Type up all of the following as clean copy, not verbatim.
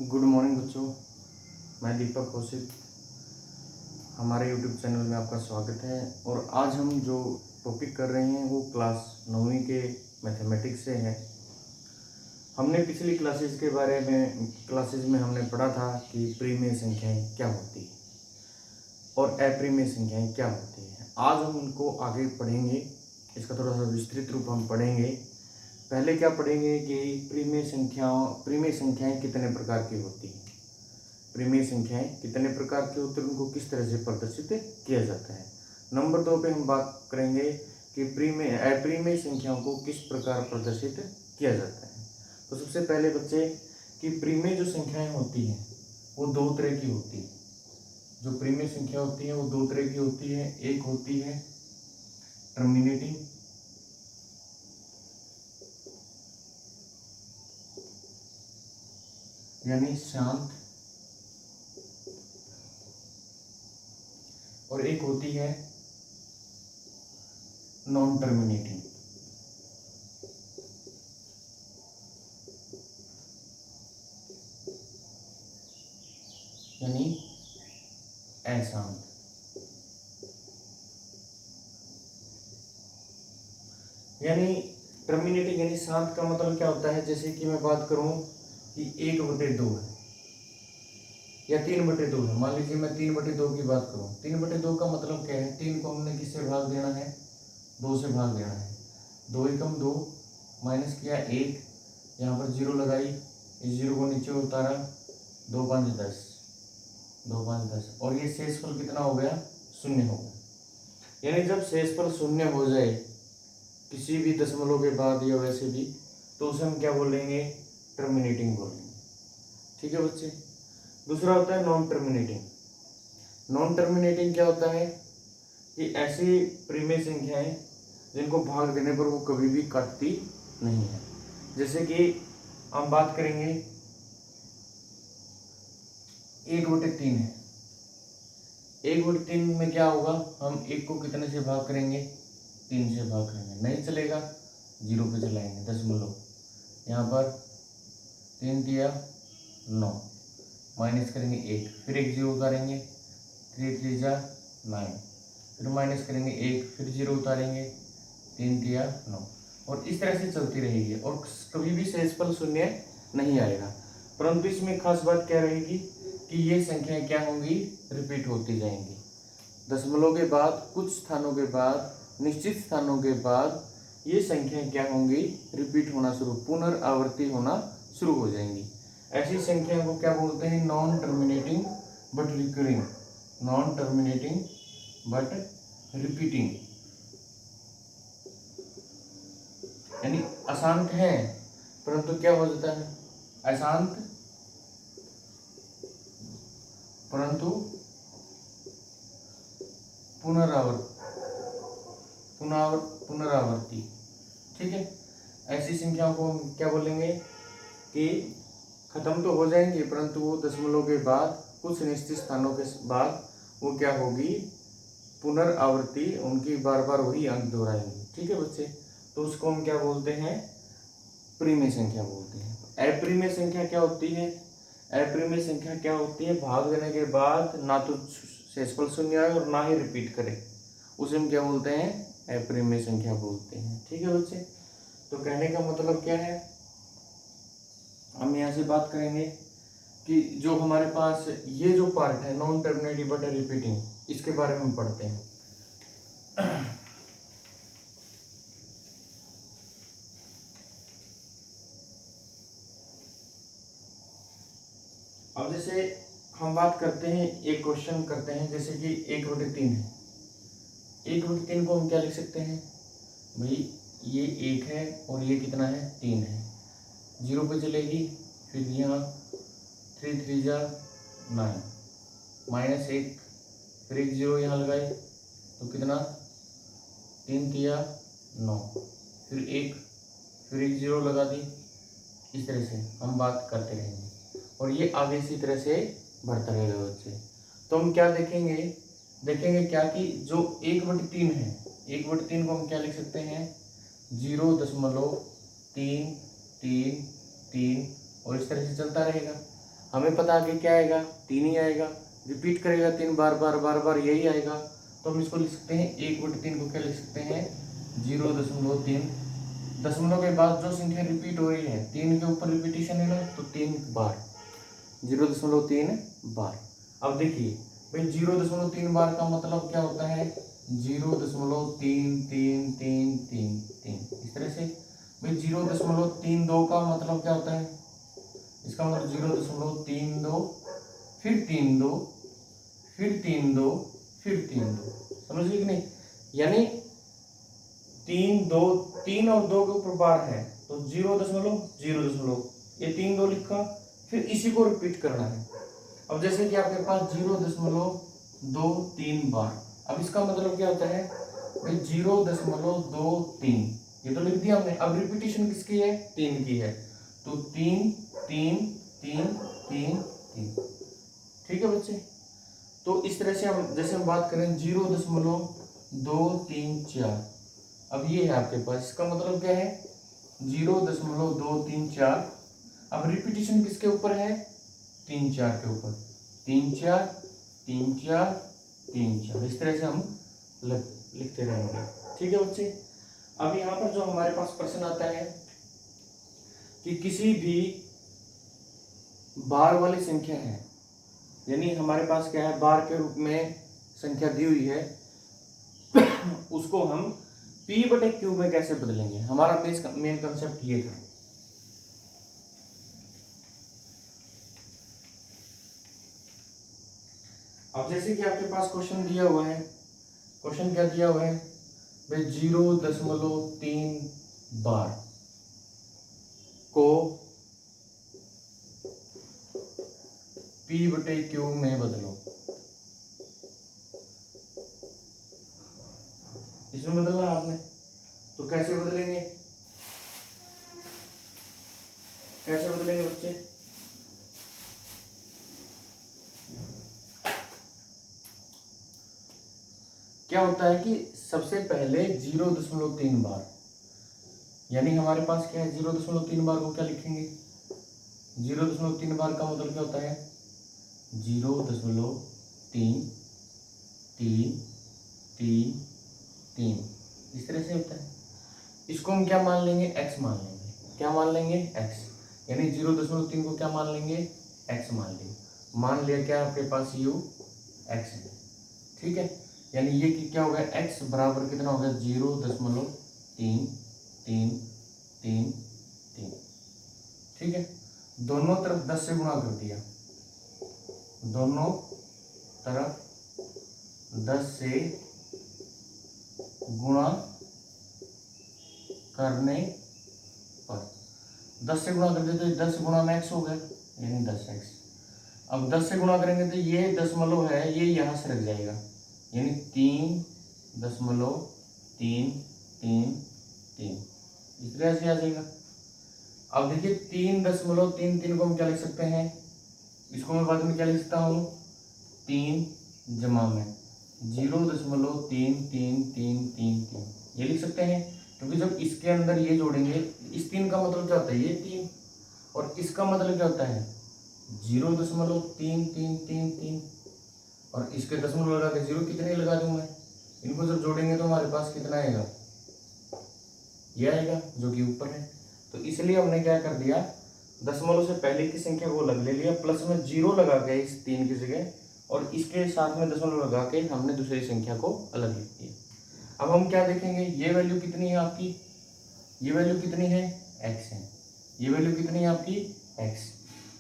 Good morning बच्चों, मैं दीपक कौशिक। हमारे यूट्यूब चैनल में आपका स्वागत है। और आज हम जो टॉपिक कर रहे हैं वो क्लास 9वीं के मैथमेटिक्स से है। हमने पिछली क्लासेस में हमने पढ़ा था कि प्रीमेय संख्याएं क्या होती है और अप्रीमेय संख्याएं क्या होती है। आज हम उनको आगे पढ़ेंगे, इसका थोड़ा सा विस्तृत रूप हम पढ़ेंगे। पहले क्या पढ़ेंगे कि प्रीमेय संख्याएं कितने प्रकार की होती हैं, प्रीमेय संख्याएं कितने प्रकार की होती हैं, उनको किस तरह से प्रदर्शित किया जाता है। नंबर 2 पे हम बात करेंगे कि अप्रीमेय संख्याओं को किस प्रकार प्रदर्शित किया जाता है। तो सबसे पहले बच्चे कि प्रीमेय जो संख्याएं होती हैं वो दो तरह की होती है। जो प्रीमेय संख्या होती है वो दो तरह की होती है। एक होती है टर्मिनेटिंग, यानी शांत, और एक होती है नॉन टर्मिनेटिंग, यानी अशांत। यानी टर्मिनेटिंग यानी शांत का मतलब क्या होता है, जैसे कि मैं बात करूं कि 1/2 है या 3/2 है। मान लीजिए मैं 3/2 की बात करूं। 3/2 का मतलब क्या है, 3 को हमने किससे भाग देना है, 2 से भाग देना है। 2 एकम 2, माइनस किया 1, यहाँ पर 0 लगाई, इस 0 को नीचे उतारा, 2 5 10, 2 5 10, और ये शेषफल कितना हो गया, 0 हो गया। यानी जब शेषफल 0 हो जाए किसी भी दशमलव के बाद या वैसे भी, तो उसे हम क्या बोलेंगे, टर्मिनेटिंग बोलेंगे। ठीक है बच्चे। दूसरा होता है नॉन टर्मिनेटिंग। नॉन टर्मिनेटिंग क्या होता है कि ऐसी प्रीमेय संख्याएं जिनको भाग देने पर वो कभी भी कटती नहीं है। जैसे कि हम बात करेंगे 1/3 है। 1/3 में क्या होगा, हम 1 को कितने से भाग करेंगे, 3 से भाग करेंगे। नहीं चलेगा, 0 पे चलाएंगे, दशमलव। यहाँ पर 3 दिया 9, माइनस करेंगे 1, फिर 1 0 उतारेंगे, 3 3 जा 9, फिर माइनस करेंगे 1, फिर 0 उतारेंगे, 3 दिया 9, और इस तरह से चलती रहेगी और कभी भी शेषफल 0 नहीं आएगा। परंतु इसमें खास बात क्या रहेगी कि ये संख्याएं क्या होंगी, रिपीट होती जाएंगी। दशमलव के बाद कुछ स्थानों के बाद, निश्चित स्थानों के बाद ये संख्याएं क्या होंगी, रिपीट होना शुरू, पुनरावृत्ति होना शुरू हो जाएंगी। ऐसी संख्या को क्या बोलते हैं, non terminating but recurring, non terminating but repeating. यानी अशांत है परंतु क्या हो जाता है, अशांत परंतु पुनरावृत्ति। ठीक है। ऐसी संख्याओं को हम क्या बोलेंगे कि खत्म तो हो जाएंगे परंतु वो दशमलव के बाद कुछ निश्चित स्थानों के बाद वो क्या होगी, पुनरावृत्ति, उनकी बार बार वही अंक दोहराएंगे। ठीक है बच्चे। तो उसको हम क्या बोलते हैं, प्रीमेय संख्या बोलते हैं। अप्रीमेय संख्या क्या होती है, अप्रीमेय संख्या क्या होती है, भाग देने के बाद ना तो शेषफल 0 आए और ना ही रिपीट करे, उसे हम क्या बोलते हैं, अप्रीमेय संख्या बोलते हैं। ठीक है बच्चे। तो कहने का मतलब क्या है, हम यहाँ से बात करेंगे कि जो हमारे पास ये जो पार्ट है नॉन टर्मिनेटिंग बट रिपीटिंग, इसके बारे में हम पढ़ते हैं। अब जैसे हम बात करते हैं, एक क्वेश्चन करते हैं, जैसे कि 1/3 है। 1/3 को हम क्या लिख सकते हैं भाई, ये 1 है और ये कितना है, 3 है। 0 पे चलेगी, फिर यहाँ 3 3 जा 9, माइनस 1, फिर 1 0 यहाँ लगाए तो कितना, 3 3 9, फिर 1, फिर 1 0 लगा दी। इस तरह से हम बात करते रहेंगे और ये आगे इसी तरह से बढ़ता रहेगा बच्चे। तो हम क्या देखेंगे क्या कि जो 1/3 है, 1/3 को हम क्या लिख सकते हैं, 0.333 और इस तरह से चलता रहेगा। हमें पता आगे क्या आएगा, 3 ही आएगा। रिपीट करेगा 3 बार बार बार बार, यही आएगा। तो हम इसको लिख सकते हैं 1/3 को क्या लिख सकते हैं 0.3। दशमलव के बाद जो संख्या रिपीट हो रही है 3 के ऊपर रिपीटेशन है ना, तो 3 बार 0.3 बार। अब देखिए भाई 0.3 बार का मतलब क्या होता है 0.333333, इस तरह से। भाई 0.32 का मतलब क्या होता है, इसका मतलब 0.32 फिर 3 2 फिर 3 2 फिर 3 2, समझ गए कि नहीं। यानी 3 और 2 के ऊपर बार है तो 0.0 ये 3 2 लिखा, फिर इसी को रिपीट करना है। अब जैसे कि आपके पास 0.23 बार, अब इसका मतलब क्या होता है भाई 0.23, ये तो लिख दिया हमने। अब रिपीटेशन किसकी है 3 की है, तो 3 3 3 3 3, ठीक है बच्चे। तो इस तरह से हम जैसे हम बात करें 0.234, अब ये है आपके पास, इसका मतलब क्या है 0.234। अब रिपीटेशन किसके ऊपर है 3 4 के ऊपर, 3 4 3 4 3 4, इस तरह से हम लिखते रहेंगे, ठीक है बच्चे। अब यहाँ पर जो हमारे पास प्रश्न आता है कि किसी भी बार वाली संख्या है, यानी हमारे पास क्या है बार के रूप में संख्या दी हुई है, उसको हम P/Q में कैसे बदलेंगे, हमारा मेन कंसेप्ट ये था। अब जैसे कि आपके पास क्वेश्चन दिया हुआ है, क्वेश्चन क्या दिया हुआ है भाई 0.3 बार को P/Q में बदलो, इसमें बदलना आपने, तो कैसे बदलेंगे, कैसे बदलेंगे बच्चे। क्या होता है कि सबसे पहले 0.3 बार, यानी हमारे पास क्या है 0.3 बार को क्या लिखेंगे, 0.3 बार का मतलब क्या होता है 0.33333, इस तरह से होता है। इसको हम क्या मान लेंगे x मान लेंगे, क्या मान लेंगे x, यानी 0.3 को क्या मान लेंगे x मान लेंगे। मान लिया क्या आपके पास u x है, ठीक है। यानी ये क्या हो गया x बराबर कितना हो गया 0.33333, ठीक है। दोनों तरफ 10 से गुणा कर दिया, दोनों तरफ 10 से गुणा करने पर, 10 से गुणा कर देते तो 10 गुणा में x हो गया, यानी 10x। अब 10 से गुणा करेंगे तो ये दशमलव है ये यहाँ से रख जाएगा, यानी 3.333, इस तरह से आ जाएगा। अब देखिए 3.33 को हम क्या लिख सकते हैं, इसको मैं बाद में क्या लिख सकता हूँ 3 जमा में 0.3333, ये लिख सकते हैं। क्योंकि जब इसके अंदर ये जोड़ेंगे, इस 3 का मतलब क्या होता है ये 3, और इसका मतलब क्या होता है 0.3333, और इसके दशमलव लगा के 0 कितने लगा दूं मैं, इनको जब जोड़ेंगे तो हमारे पास कितना आएगा, ये आएगा जो कि ऊपर है। तो इसलिए हमने क्या कर दिया, दशमलव से पहले की संख्या को अलग ले लिया, प्लस में 0 लगा के इस 3 की जगह, और इसके साथ में दशमलव लगा के हमने दूसरी संख्या को अलग लिख दिया। अब हम क्या देखेंगे, ये वैल्यू कितनी है आपकी, ये वैल्यू कितनी है x है, ये वैल्यू कितनी है आपकी x।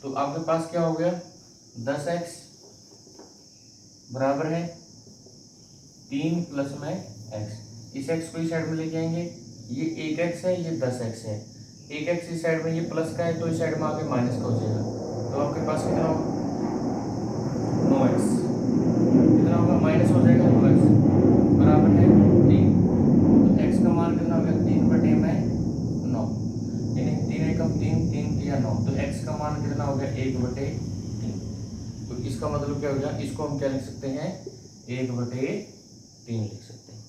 तो आपके पास क्या हो गया 10x बराबर है 3 प्लस में x, इस x को इस साइड में लेके आएंगे, ये 1x है ये 10x है, 1x इस साइड में ये प्लस का है तो इस साइड में आके माइनस का हो जाएगा, तो आपके पास कितना होगा 9x, कितना होगा माइनस हो जाएगा 9x बराबर है 3, तो x का मान कितना होगा 3/9, यानी 3 एकम 3 3 3 9, तो x का मान कितना हो गया 1/3। तो इसका मतलब क्या हो गया, इसको हम क्या लिख सकते हैं 1/3 लिख सकते हैं,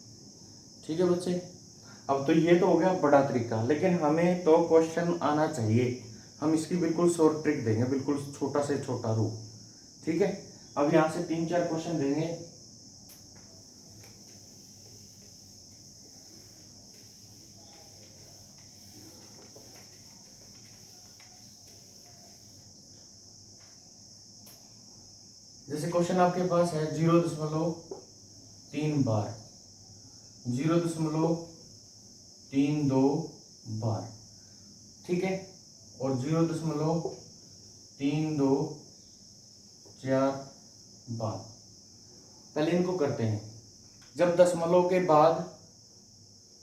ठीक है बच्चे। अब तो ये तो हो गया बड़ा तरीका, लेकिन हमें तो क्वेश्चन आना चाहिए हम इसकी बिल्कुल शॉर्ट ट्रिक देंगे, बिल्कुल छोटा से छोटा रूप। ठीक है, अब यहाँ से 3-4 क्वेश्चन देंगे। जैसे क्वेश्चन आपके पास है 0.3 बार, 0.32 बार, ठीक है, और 0.324 बार। पहले इनको करते हैं। जब दशमलव के बाद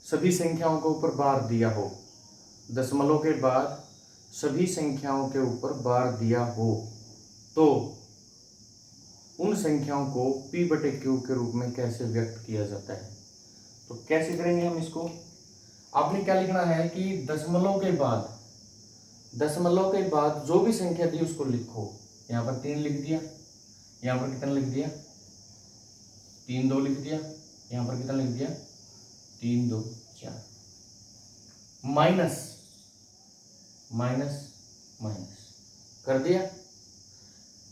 सभी संख्याओं के ऊपर बार दिया हो, दशमलव के बाद सभी संख्याओं के ऊपर बार दिया हो, तो उन संख्याओं को p/q के रूप में कैसे व्यक्त किया जाता है। तो कैसे करेंगे हम इसको। आपने क्या लिखना है कि दशमलव के बाद जो भी संख्या दी उसको लिखो। यहाँ पर 3 लिख दिया, यहाँ पर कितना लिख दिया 3 2 लिख दिया, यहाँ पर कितना लिख दिया 3 2 4, माइनस माइनस माइनस कर दिया।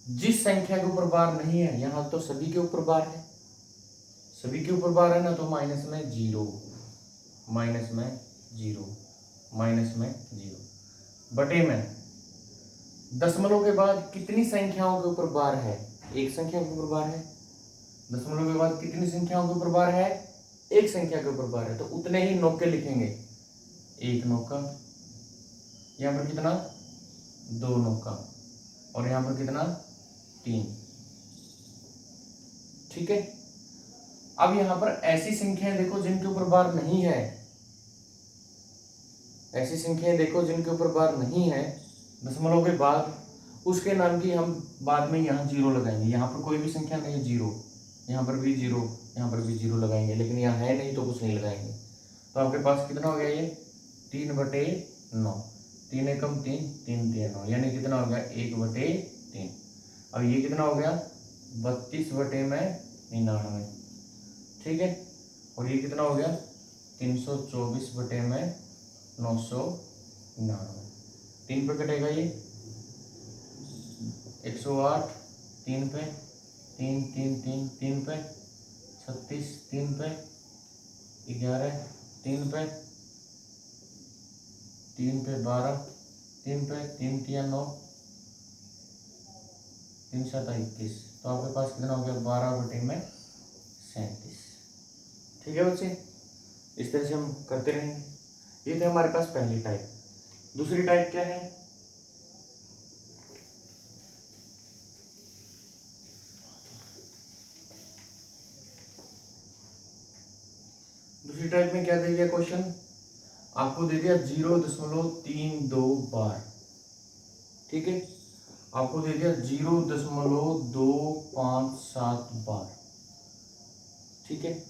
जिस संख्या के ऊपर बार नहीं है, यहाँ तो सभी के ऊपर बार है, सभी के ऊपर बार है ना, तो माइनस में 0, माइनस में 0, माइनस में 0 बटे में दशमलव के बाद कितनी संख्याओं के ऊपर बार है, एक संख्या के ऊपर बार है। दशमलव के बाद कितनी संख्याओं के ऊपर बार है, एक संख्या के ऊपर बार है, तो उतने ही नौके लिखेंगे। 1 नौका, यहाँ पर कितना 2 नौका, और यहाँ पर कितना 3। ठीक है, अब यहाँ पर ऐसी संख्याएं देखो जिनके ऊपर बार नहीं है, ऐसी संख्याएं देखो जिनके ऊपर बार नहीं है दशमलव के बाद, उसके नाम की हम बाद में यहाँ 0 लगाएंगे। यहाँ पर कोई भी संख्या नहीं है 0, यहाँ पर भी 0, यहाँ पर भी 0 लगाएंगे, लेकिन यहाँ है नहीं तो कुछ नहीं लगाएंगे। तो आपके पास कितना हो गया ये 3/9, 3 एकम 3, 3 3 9, यानी कितना हो गया 1/3। अब ये कितना हो गया 32/99, ठीक है, और ये कितना हो गया 324/999। 3 पे कटेगा ये 108, 3 पे 3 3 3 3 पे 36, 3 पे 11, 3 पे 12, 3 पे 3 3 9, 3 7 21। तो आपके पास कितना हो गया 12/37। ठीक है बच्चे, इस तरह से हम करते रहेंगे। ये थे हमारे पास पहली टाइप। दूसरी टाइप क्या है, दूसरी टाइप में क्या दे दिया क्वेश्चन, आपको दे दिया 0.32 बार, ठीक है, आपको दे दिया 0.257 बार, ठीक है,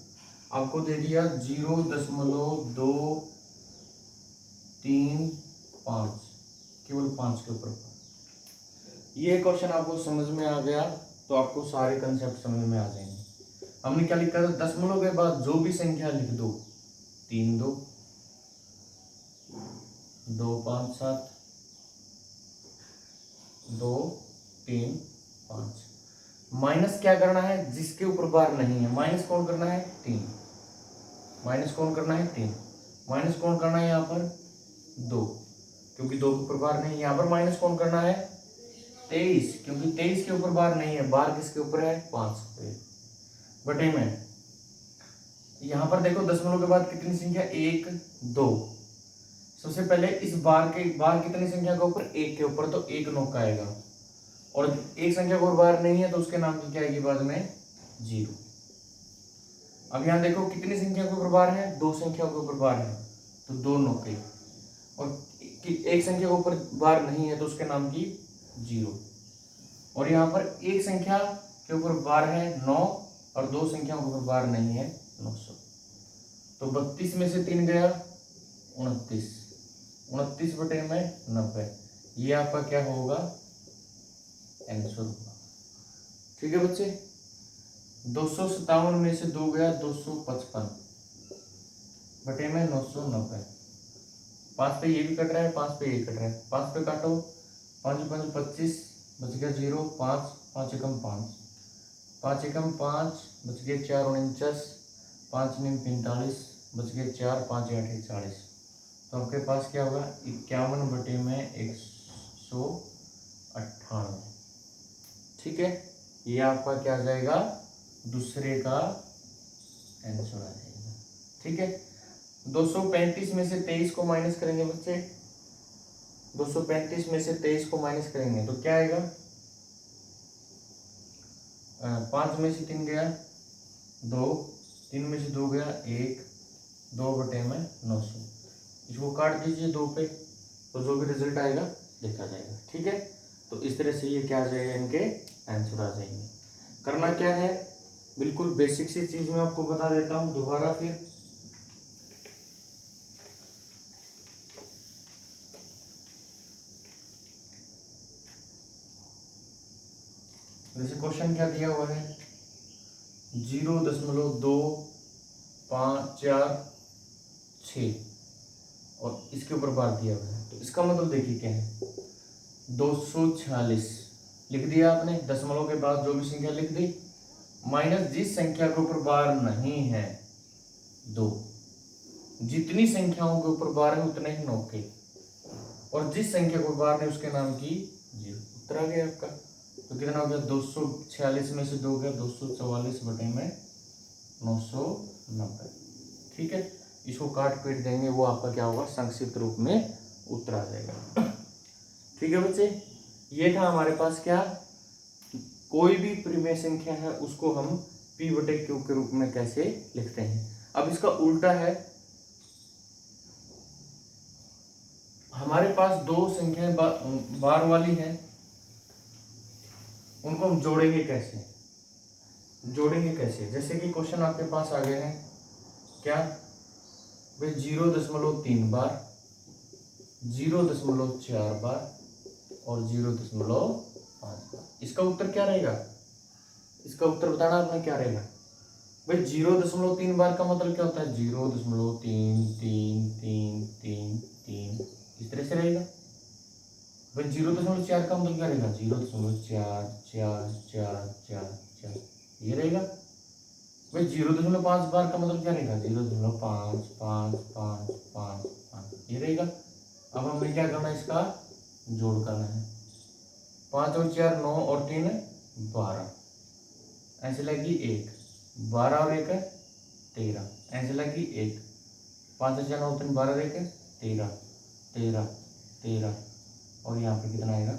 आपको दे दिया 0.235, केवल 5 के ऊपर। ये क्वेश्चन आपको समझ में आ गया तो आपको सारे कंसेप्ट समझ में आ जाएंगे। हमने क्या लिखा था, दशमलव के बाद जो भी संख्या लिख दो, 3 2 2 5 7 2 3 5, माइनस क्या करना है, जिसके ऊपर बार नहीं है, माइनस कौन करना है 3, माइनस कौन करना है 3, माइनस कौन करना है यहाँ पर 2, क्योंकि 2 के ऊपर बार नहीं है। यहाँ पर माइनस कौन करना है 23, क्योंकि 23 के ऊपर बार नहीं है, बार किसके ऊपर है 5 पे, बटे में यहाँ पर देखो दशमलव के बाद कितनी संख्या 1 2, सबसे पहले इस बार कितनी संख्या के ऊपर 1 के ऊपर, तो 1 नौका आएगा, और एक संख्या को बार नहीं है तो उसके नाम की क्या आएगी बाद में 0। अब यहाँ देखो कितनी संख्या के ऊपर बार है, 2 संख्या के ऊपर बार है, तो 2 नौके, और एक संख्या के ऊपर बार नहीं है तो उसके नाम की 0, और यहाँ पर एक संख्या के ऊपर बार है 9, और 2 संख्याओं के ऊपर बार नहीं है 900। तो 32 में से 3 गया 29, 29/90, ये आपका क्या होगा आंसर होगा। ठीक है बच्चे, 257 में से 2 गया 255/990, 5 पे ये भी कट रहा है, 5 पे ये कट रहा है, 5 पे काटो, 5 5 25, बच गया 0, 5 5 एकम 5, 5 एकम 5, बच गए 4 49, 5 9 45, बच गए 4, 5 8 40। तो आपके पास क्या होगा 51 बटे में 198। ठीक है, ये आपका क्या आ जाएगा, दूसरे का आंसर आ जाएगा। ठीक है, 235 में से 23 को माइनस करेंगे बच्चे, 235 में से 23 को माइनस करेंगे तो क्या आएगा, 5 में से 3 गया 2, 3 में से 2 गया 1, 2 बटे में 900। इसको काट दीजिए 2 पे, तो जो भी रिजल्ट आएगा देखा जाएगा। ठीक है, तो इस तरह से ये क्या आ जाएगा, इनके आंसर आ जाएंगे। करना क्या है, बिल्कुल बेसिक सी चीज मैं आपको बता देता हूँ दोबारा फिर। जैसे क्वेश्चन क्या दिया हुआ है, 0.2546 और इसके ऊपर बार दिया हुआ है, तो इसका मतलब देखिए क्या है, 246 लिख दिया आपने, दशमलव के बाद जो भी संख्या लिख दी, माइनस जिस संख्या के ऊपर बार नहीं है 2, जितनी संख्याओं के ऊपर बार है उतने ही नौके, और जिस संख्या को बार ने उसके नाम की 0। उत्तर आ गया आपका। तो कितना हो गया, 246 में से 2 गया 244 बटे में 990। ठीक है, इसको काट पीट देंगे, वो आपका क्या होगा, संक्षिप्त रूप में उत्तर आ जाएगा। ठीक है बच्चे, ये था हमारे पास क्या, कोई भी परिमेय संख्या है उसको हम p बटे q के रूप में कैसे लिखते हैं। अब इसका उल्टा है, हमारे पास दो संख्याएं बार वाली हैं, उनको हम जोड़ेंगे कैसे, जैसे कि क्वेश्चन आपके पास आ गए हैं क्या भाई, 0.3 बार, 0.4 बार और 0.5 बार। इसका उत्तर क्या रहेगा, इसका उत्तर बताना आपने क्या रहेगा भाई। 0.3 बार का मतलब क्या होता है, 0.33333 इस तरह से रहेगा भाई। 0.4 का मतलब क्या रहेगा, 0.444444 ये रहेगा भाई। 0.5 बार का मतलब क्या रहेगा, 0.555555 ये रहेगा। अब हमें क्या करना है, इसका जोड़ करना है, 5 और 4 9 और 3 12, ऐसे लगी 1, 12 और 1 13, ऐसे लगी 1, 5 और 4 9 3 12 1 13 13 13 और यहाँ पे कितना आएगा 1।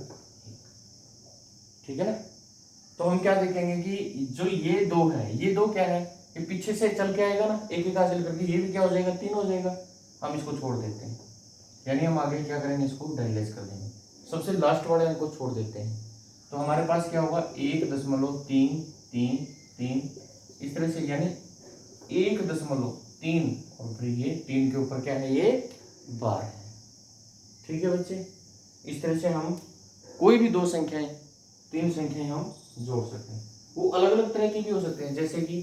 ठीक है ना, तो हम क्या देखेंगे कि जो ये दो है, ये दो क्या है, ये पीछे से चल के आएगा ना, एक एक हासिल करके, ये भी क्या हो जाएगा 3 हो जाएगा। हम इसको छोड़ देते हैं, यानी हम आगे क्या करेंगे, इसको डायलेस कर देंगे, सबसे लास्ट वाले इनको छोड़ देते हैं। तो हमारे पास क्या होगा 1.333 इस तरह से, यानी 1.3 और फिर ये 3 के ऊपर क्या है, ये बार है। ठीक है बच्चे, इस तरह से हम कोई भी दो संख्याएं, 3 संख्याएं हम जोड़ सकते हैं। वो अलग अलग तरह की भी हो सकते हैं, जैसे कि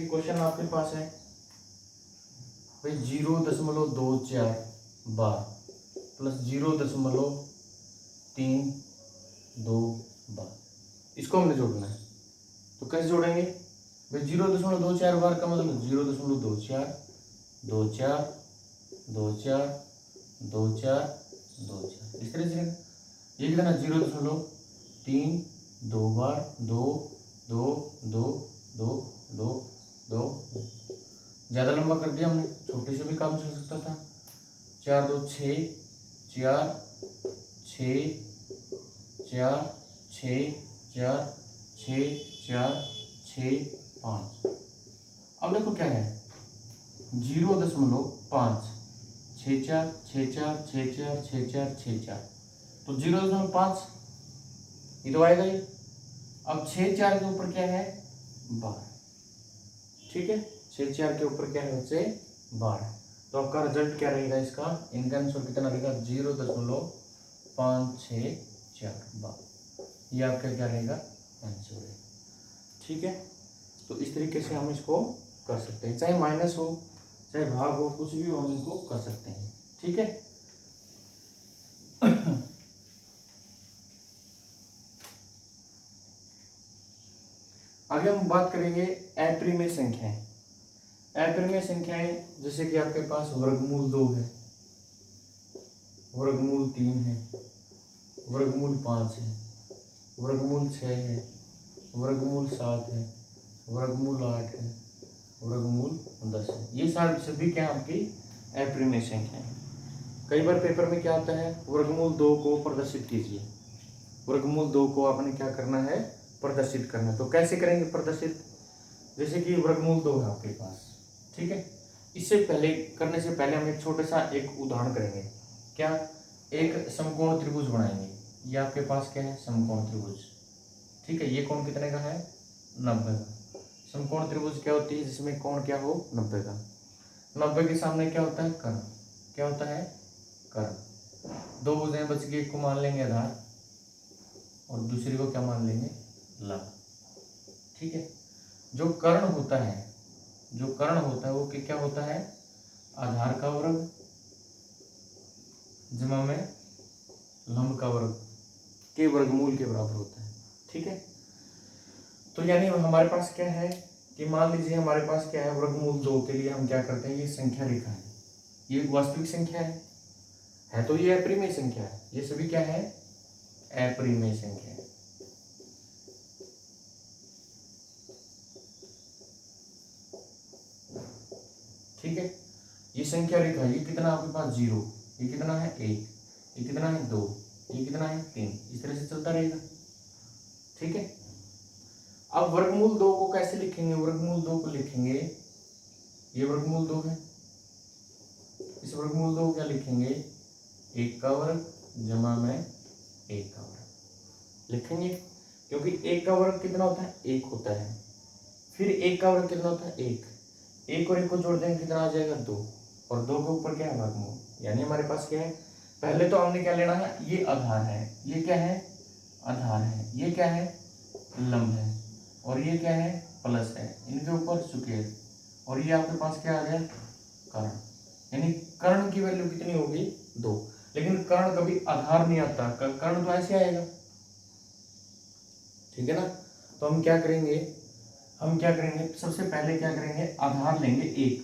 क्वेश्चन आपके पास है भाई 0.24 बार प्लस 0.32 बार, इसको हमने जोड़ना है। तो कैसे जोड़ेंगे भाई, 0.24 बार का मतलब 0.24 2 4 2 4 2 4 2 4 इस तरह से। ये कितना 0.3 2 बार 2 2 2 2 2 2, ज्यादा लंबा कर दिया हमने, छोटे से भी काम चल सकता था। 4 2 6 4 6 4 6 4 6 4 6 5। अब देखो क्या है 0.5 6 4 6 4 6 4 6 4 6 4, तो 0.5 ये तो आएगा ही। अब 6 4 के ऊपर क्या है 12। ठीक है, 6 4 के ऊपर क्या है बच्चे 12। तो आपका रिजल्ट क्या रहेगा, इसका इनका आंसर कितना रहेगा 0.564 बार। ये आपका क्या रहेगा आंसर है। ठीक है, तो इस तरीके से हम इसको कर सकते हैं, चाहे माइनस हो चाहे भाग हो, कुछ भी हम इनको कर सकते हैं। ठीक है। आगे हम बात करेंगे अपरिमेय संख्याएं। अपरिमेय संख्याएं जैसे कि आपके पास वर्गमूल 2 है, वर्गमूल 3 है, वर्गमूल 5 है, वर्गमूल 6 है, वर्गमूल 7 है, वर्गमूल 8 है, वर्गमूल 10 है। ये सारे सभी क्या आपकी अपरिमेय संख्याएं हैं। कई बार पेपर में क्या आता है, वर्गमूल 2 को प्रदर्शित कीजिए। वर्गमूल 2 को आपने क्या करना है, प्रदर्शित करना है। तो कैसे करेंगे प्रदर्शित, जैसे कि वर्गमूल 2 है आपके पास, ठीक है। इससे पहले करने से पहले हम एक छोटा सा एक उदाहरण करेंगे। क्या, एक समकोण त्रिभुज बनाएंगे। ये आपके पास क्या है, समकोण त्रिभुज, ठीक है। ये कोण कितने का है, 90 का। समकोण त्रिभुज क्या होती है, जिसमें कोण क्या हो, 90 का। 90 के सामने क्या होता है, कर्ण। क्या होता है, कर्ण। दो भुजाएं बच गई, एक को मान लेंगे आधार और दूसरी को क्या मान लेंगे, लंब, ठीक है। जो कर्ण होता है, जो कर्ण होता है वो क्या होता है, आधार का वर्ग जमा में लंब का वर्ग के वर्गमूल के बराबर होता है, ठीक है। तो यानी हमारे पास क्या है कि मान लीजिए हमारे पास क्या है, वर्गमूल 2 के लिए हम क्या करते हैं, ये संख्या रेखा है, ये वास्तविक संख्या है तो ये अपरिमेय संख्या है। ये सभी क्या है, अपरिमेय संख्या है। ठीक है। ये संख्या रेखा, ये कितना आपके पास 0, ये कितना है 1, ये कितना है 2, ये कितना है 3, इस तरह से चलता रहेगा, ठीक है। अब वर्गमूल 2 को कैसे लिखेंगे, वर्गमूल 2 को लिखेंगे, ये वर्गमूल 2 है, इस वर्गमूल 2 को क्या लिखेंगे, 1 का वर्ग जमा में 1 का वर्ग लिखेंगे, क्योंकि 1 का वर्ग कितना होता है, 1 होता है। फिर 1 का वर्ग कितना होता है, 1, 1 और 1 को जोड़ देंगे कितना आ जाएगा, 2, और 2 के ऊपर क्या है, वर्गमूल। यानी हमारे पास क्या है, पहले तो हमने क्या लेना है, ये आधार है, ये क्या है, आधार है, ये क्या है, लंब है, और ये क्या है, प्लस है, इनके ऊपर सुकेर, और ये आपके पास क्या आ गया, कर्ण। यानी कर्ण की वैल्यू कितनी होगी, 2। लेकिन कर्ण कभी आधार नहीं आता, कर्ण तो ऐसे आएगा, ठीक है ना। तो हम क्या करेंगे, सबसे पहले क्या करेंगे, आधार लेंगे 1,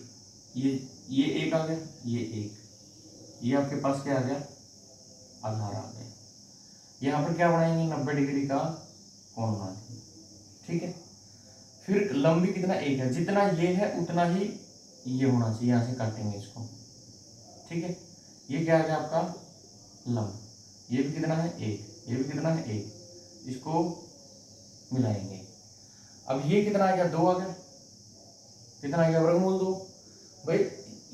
ये 1 आ गया, ये 1, ये आपके पास क्या आ गया, आधार आ गया। यहाँ पर क्या बनाएंगे, 90 डिग्री का कोण बनाएंगे, ठीक है। फिर लंब भी कितना, 1 है, जितना ये है उतना ही ये होना चाहिए, यहाँ से काटेंगे इसको, ठीक है। ये क्या आ गया आपका लंब, ये भी कितना है 1, ये भी कितना है 1, इसको मिलाएंगे। अब ये कितना आ गया, 2 आ गया, कितना आ गया, वर्गमूल 2। भाई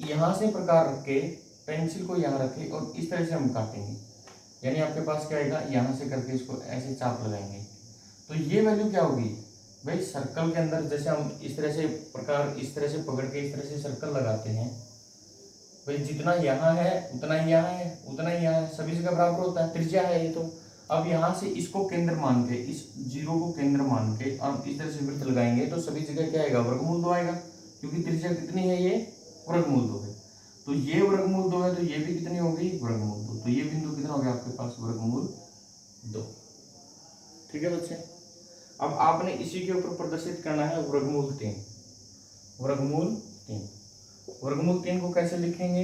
यहाँ से प्रकार रख के पेंसिल को यहाँ रखे और इस तरह से हम काटेंगे, यानी आपके पास क्या आएगा, यहाँ से करके इसको ऐसे चाप लगाएंगे, तो ये वैल्यू क्या होगी भाई, सर्कल के अंदर जैसे हम इस तरह से प्रकार, इस तरह से पकड़ के इस तरह से सर्कल लगाते हैं, भाई जितना यहाँ है उतना ही यहाँ है, उतना ही यहाँ है, सभी जगह बराबर होता है, त्रिज्या है ये तो। अब यहाँ से इसको केंद्र मान के, इस 0 को केंद्र मान के हम इस तरह से वृत्त लगाएंगे तो सभी जगह क्या आएगा, वर्गमूल 2 आएगा, क्योंकि त्रिज्या कितनी है, ये वर्गमूल 2 है। तो ये वर्गमूल 2 है तो ये भी कितनी होगी, वर्गमूल 2। तो ये बिंदु कितना हो गया आपके पास, वर्गमूल 2, ठीक है बच्चे। अब आपने इसी के ऊपर प्रदर्शित करना है वर्गमूल 3, वर्गमूल 3। वर्गमूल 3 को कैसे लिखेंगे,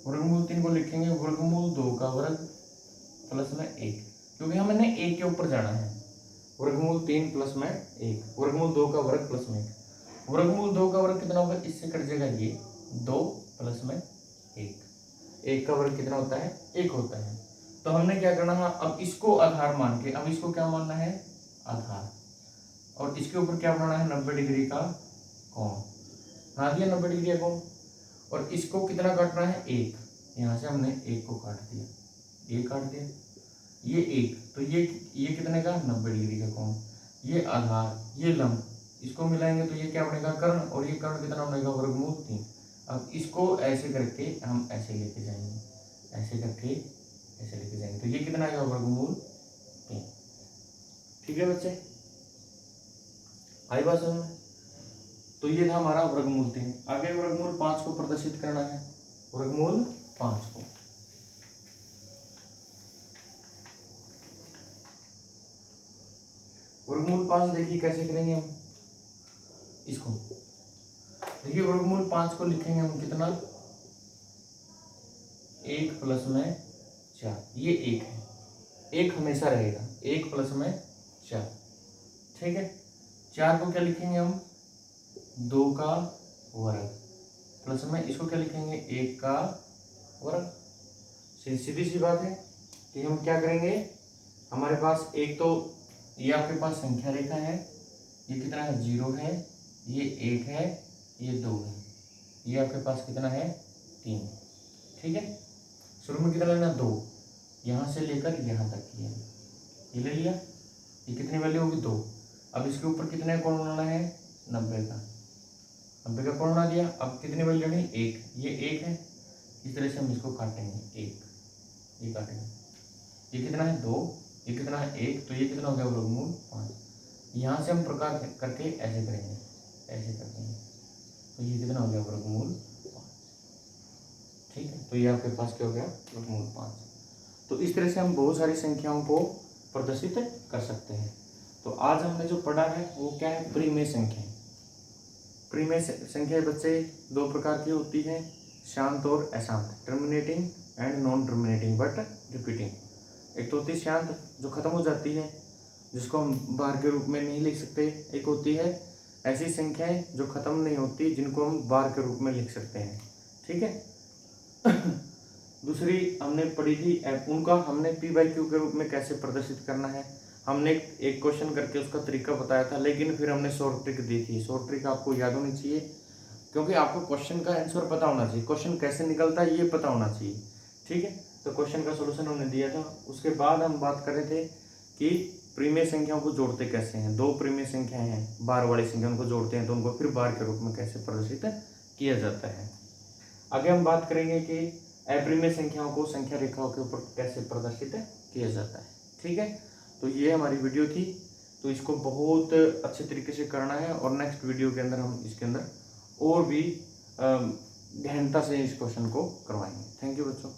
वर्गमूल 3 को लिखेंगे वर्गमूल 2 का वर्ग प्लस में 1, क्योंकि हमने 1 के ऊपर जाना है। वर्गमूल 3 प्लस में 1, वर्गमूल 2 का वर्ग प्लस में 1। वर्गमूल 2 का वर्ग कितना होगा, इससे कट जाएगा ये 2 प्लस में 1 का वर्ग कितना होता है, 1 होता है। तो हमने क्या करना है, अब इसको आधार मान के, अब इसको क्या मानना है, आधार, और इसके ऊपर क्या बनाना है, 90 डिग्री का कोण बना दिया, 90 डिग्री का कोण। और इसको कितना काटना है, 1, यहाँ से हमने 1 को काट दिया, ये काट दिया, ये 1, तो ये कितने का, 90 डिग्री का कोण, ये आधार, ये लंब, इसको मिलाएंगे तो ये क्या बनेगा, कर्ण, और ये कर्ण कितना बनेगा, वर्गमूल 3। अब इसको ऐसे करके हम ऐसे लेके जाएंगे, ऐसे करके ऐसे लेके जाएंगे, तो ये कितना आएगा, वर्गमूल 3, ठीक है बच्चे, आई बात समझ में। तो ये था हमारा वर्गमूल 3। आगे वर्गमूल 5 को प्रदर्शित करना है। वर्गमूल 5 को वर्गमूल 5 देखिए कैसे करेंगे हम इसको। देखिए वर्गमूल 5 को लिखेंगे हम कितना, 1 प्लस में 4। ये 1 है, 1 हमेशा रहेगा, 1 प्लस में 4। ठीक है, 4 को क्या लिखेंगे हम, 2 का वर्ग, प्लस में इसको क्या लिखेंगे, 1 का वर्ग। सीधी सी बात है कि हम क्या करेंगे, हमारे पास एक तो ये आपके पास संख्या रेखा है, ये कितना है, 0 है, ये 1 है, ये 2 है, ये आपके पास कितना है, 3। ठीक है, शुरू में कितना लेना, 2, यहाँ से लेकर यहाँ तक की है, ये ले लिया। ये कितनी वैल्यू होगी, 2। अब इसके ऊपर कितने कोण बनाना है, 90 का, 90 का कोण बना दिया। अब कितनी वैल्यू लेनी, 1, ये 1 है, इस तरह से हम इसको काटेंगे, 1, ये काटेंगे। ये कितना है, 2, ये कितना है, 1, तो ये कितना हो गया, वर्गमूल 5। यहाँ से हम प्रकार करके ऐसे करेंगे, ऐसे करते हैं, तो ये कितना हो गया, वर्गमूल 5। ठीक है, तो ये आपके पास क्या हो गया, वर्गमूल 5। तो इस तरह से हम बहुत सारी संख्याओं को प्रदर्शित कर सकते हैं। तो आज हमने जो पढ़ा है वो क्या है, परिमेय संख्या। परिमेय संख्या बच्चे 2 प्रकार की होती है, शांत और अशांत, terminating and non terminating but repeating. एक तो होती है शांत, जो खत्म हो जाती है, जिसको हम बार के रूप में नहीं लिख सकते। एक होती है ऐसी संख्याएं जो खत्म नहीं होती, जिनको हम बार के रूप में लिख सकते हैं। ठीक है। दूसरी हमने पढ़ी थी उनका हमने p/q के रूप में कैसे प्रदर्शित करना है। हमने एक क्वेश्चन करके उसका तरीका बताया था, लेकिन फिर हमने शॉर्ट ट्रिक दी थी। शॉर्ट ट्रिक आपको याद होनी चाहिए, क्योंकि आपको क्वेश्चन का आंसर पता होना चाहिए, क्वेश्चन कैसे निकलता है ये पता होना चाहिए। ठीक है, तो क्वेश्चन का सोल्यूशन हमने दिया था। उसके बाद हम बात कर रहे थे कि परिमेय संख्याओं को जोड़ते कैसे हैं। 2 परिमेय संख्याएं हैं, बार वाली संख्या, उनको जोड़ते हैं तो उनको फिर बार के रूप में कैसे प्रदर्शित किया जाता है। आगे हम बात करेंगे कि अपरिमेय संख्याओं को संख्या रेखाओं के ऊपर कैसे प्रदर्शित किया जाता है। ठीक है, तो ये हमारी वीडियो थी, तो इसको बहुत अच्छे तरीके से करना है और नेक्स्ट वीडियो के अंदर हम इसके अंदर और भी गहनता से इस क्वेश्चन को करवाएंगे। थैंक यू बच्चों।